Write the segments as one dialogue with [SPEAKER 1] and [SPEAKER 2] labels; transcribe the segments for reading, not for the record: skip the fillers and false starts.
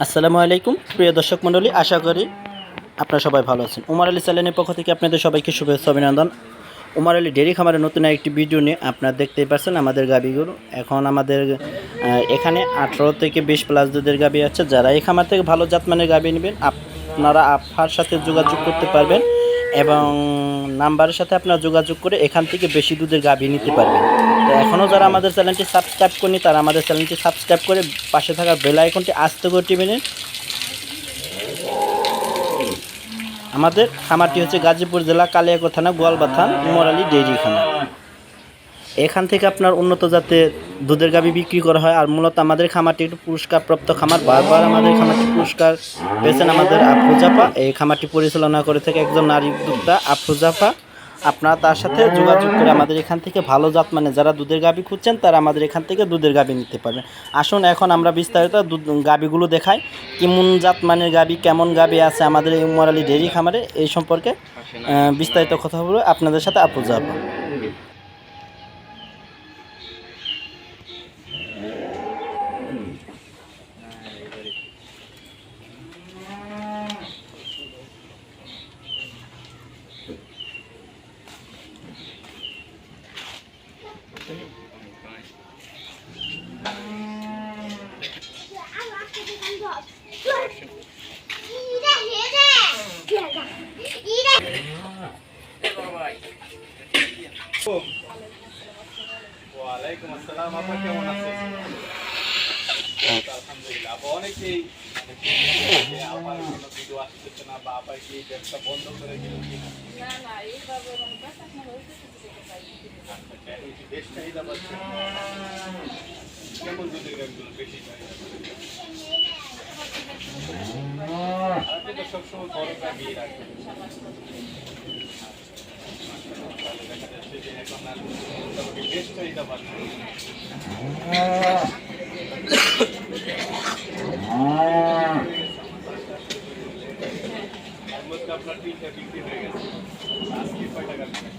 [SPEAKER 1] আসসালামু আলাইকুম প্রিয় দর্শক মণ্ডলী, আশা করি আপনারা সবাই ভালো আছেন। উমার আলী চ্যানেলের পক্ষ থেকে আপনাদের সবাইকে শুভেচ্ছা অভিনন্দন। উমার আলী ডেয়ারি খামারের নতুন একটি ভিডিও নিয়ে আপনারা দেখতেই পাচ্ছেন আমাদের গাভীগুলো। এখন আমাদের এখানে 18 থেকে 20 প্লাস দুধের গাভী আছে। যারা এই খামার থেকে ভালো জাতমানের গাভী নেবেন আপনারা আফার সাথে যোগাযোগ করতে পারবেন এবং নাম্বারের সাথে আপনারা যোগাযোগ করে এখান থেকে বেশি দুধের গাভী নিতে পারবেন। তো এখনও যারা আমাদের চ্যানেলটি সাবস্ক্রাইব করেনি তারা আমাদের চ্যানেলটি সাবস্ক্রাইব করে পাশে থাকা বেল আইকনটি আস্তে করে টিপে নিন। আমাদের খামারটি হচ্ছে গাজীপুর জেলা কালিয়াকৈর থানা গোয়ালবাথান উমর আলী ডেইরি খামার। এখান থেকে আপনার উন্নত জাতের দুধের গাভী বিক্রি করা হয়। আর মূলত আমাদের খামারটি একটু পুরস্কারপ্রাপ্ত খামার। বারবার আমাদের খামারটি পুরস্কার পেয়েছেন আমাদের আফরোজাফা। এই খামারটি পরিচালনা করে থাকে একজন নারী উদ্যোক্তা আফরোজাফা। আপনারা তার সাথে যোগাযোগ করে আমাদের এখান থেকে ভালো জাত মানে যারা দুধের গাভী খুঁজছেন তারা আমাদের এখান থেকে দুধের গাভী নিতে পারবেন। আসুন এখন আমরা বিস্তারিত গাভীগুলো দেখাই, কেমন জাত মানের গাভী, কেমন গাভী আছে আমাদের এই উমর আলী ডেইরি খামারে, এই সম্পর্কে বিস্তারিত কথা বলবো আপনাদের সাথে আফরোজাফা।
[SPEAKER 2] ওয়ালাইকুম আসসালাম, আপা কেমন আছেন? আলহামদুলিল্লাহ। আপা অনেকেই আমার কোনো ভিডিও আসতেছে না বা আপা কি ব্যবসা বন্ধ করে দিল কিনা? বেশ চাহিদা পাচ্ছে। কেমন দুধের গাড়িগুলো বেশি চাহিদা? আপনি তো সবসময় বড় গাড়ি রাখবেন। দেখা যাচ্ছে যে এখন আর বেশ চাহিদা পাচ্ছে। আপনার 3টা বিক্রি হয়ে গেছে, আজকে কয় টাকা বিক্রি?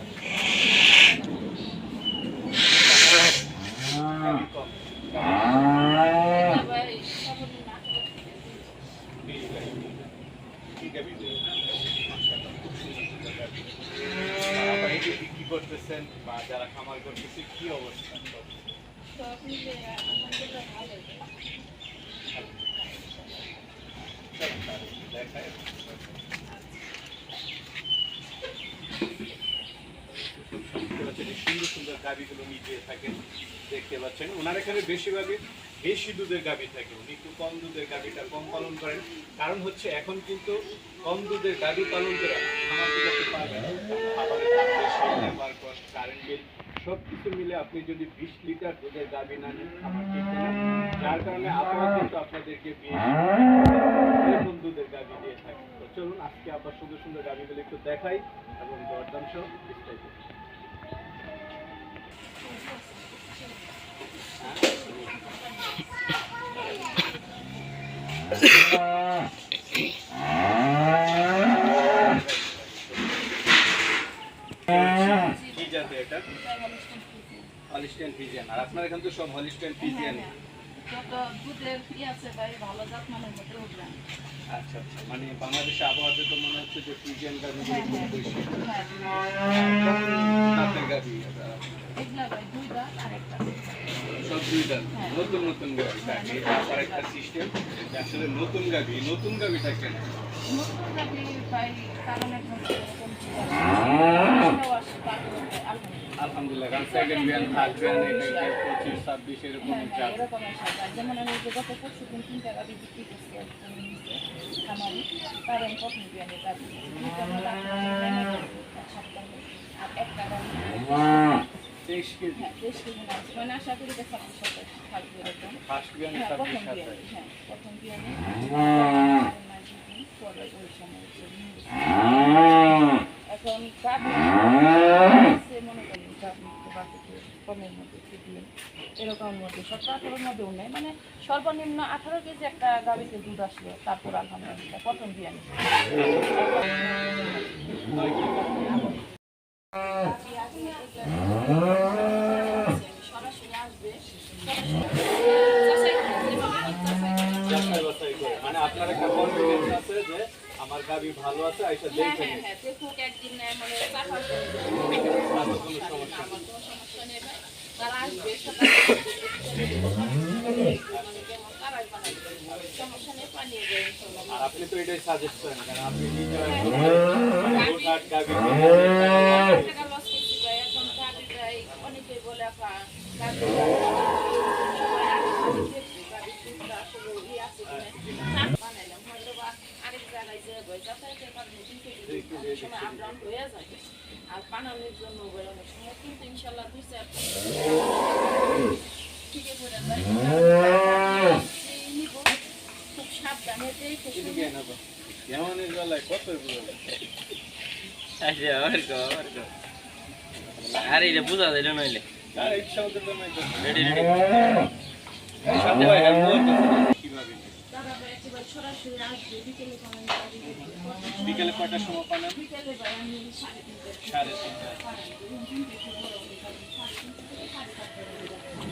[SPEAKER 2] বিক্রি করতেছেন বা যারা খামার করতেছে কি অবস্থা? সুন্দর সুন্দর গাভীগুলো নিয়ে থাকেন, দেখতে পাচ্ছেন। ওনার এখানে বেশিরভাগই বেশি দুধের গাভী থাকে, উনি একটু কম দুধের গাভীটা কম পালন করেন। কারণ হচ্ছে এখন কিন্তু কম দুধের গাভী পালন করে আমার কারেন্ট বিল সব কিছু মিলে আপনি যদি 20 লিটার দুধের গাভী না নেন আমার ঠিক না, যার কারণে আপনারা কিন্তু আপনাদেরকে এরকম দুধের গাভী দিয়ে থাকে। তো চলুন আজকে আপনার সুন্দর সুন্দর গাভীগুলো একটু দেখাই এবং দরদাম সহ বিস্তারিত। আর আপনার এখান তো সব হলিস্টাইন ফ্রিজিয়ান। আচ্ছা আচ্ছা, মানে বাংলাদেশে আবহাওয়াতে তো মনে হচ্ছে যে ফ্রিজিয়ান গাভী সব দুইটা নতুন নতুন গাভী। আর একটা সিস্টেম আসলে নতুন গাভীটা কেন আলহামদুলিল্লাহ, কারণ সেকেন্ড বিয়ান থার্ড বিয়ান 25-26 এরকম
[SPEAKER 3] যেমন আমি গত 25 দিন 3 টাকা বিক্রি করছি খামারি, কারণ প্রথম বিয়ানে আর একটা
[SPEAKER 2] 23 কেজি,
[SPEAKER 3] 23 কেজি না, মানে আশা করি যে 26 থাকবে এরকম।
[SPEAKER 2] ফার্স্ট বিয়ানে 26
[SPEAKER 3] প্রথম বিয়ানে পরে ওই সময় এখন মনে করেন কমের মধ্যে এরকমের মধ্যে 17-18 মধ্যেও নেই, মানে সর্বনিম্ন 18 কেজি একটা গাভীতে দুধ আসলো। তারপর আলহামদুলিল্লাহ প্রথম বিয়ানে সরাসরি আসবে,
[SPEAKER 2] বাছাই করে, মানে আপনার একটা কনফিডেন্স আছে যে আমার গাবি ভালো আছে, আইসা
[SPEAKER 3] হ্যাঁ
[SPEAKER 2] দেখে
[SPEAKER 3] হ্যাঁ হ্যাঁ, দেখুক একদিন মানে টাকা
[SPEAKER 2] আমার কোনো সমস্যা
[SPEAKER 3] আমার
[SPEAKER 2] নেই।
[SPEAKER 3] কোনো সমস্যা নেই ভাই। তারা আসবে সকালে মানে যেমন তারাই বানাবে, সমস্যা নেই, বানিয়ে দেয় ইনশাল্লাহ।
[SPEAKER 2] আর আপনি তো এটাই সাজেস্ট করেন, কারণ আপনি নিজে গাবি
[SPEAKER 3] টাকা লস করছি ভাই, এখন গাড়িটাই অনেকেই বলে আপা গাড়ি বানাইলাম হয়তো বা আরেক জায়গায় যে যাতায়াতের কারণে কিন্তু অনেক সময় আপ ডাউন হয়ে যায়, আর বানানোর জন্য অনেক সময় কিন্তু ইনশাল্লাহ 2-4 ঠিক আছে নিব, খুব সাবধানে দেখে শুনে।
[SPEAKER 2] এমনের বেলায় কত বুঝালে
[SPEAKER 4] আচ্ছা আর এটা বুঝা যায় নইলে
[SPEAKER 2] আর ইচ্ছাও তো নাই তো
[SPEAKER 4] রেডি রেডি
[SPEAKER 2] সবাই কিভাবে
[SPEAKER 3] তারা একেবারে সরাসরি আসবে বিকেলে কোনো
[SPEAKER 2] বিকেলে কয়টার সময় পান?
[SPEAKER 3] বিকেলে ভাই আমি 3:30
[SPEAKER 2] 3:30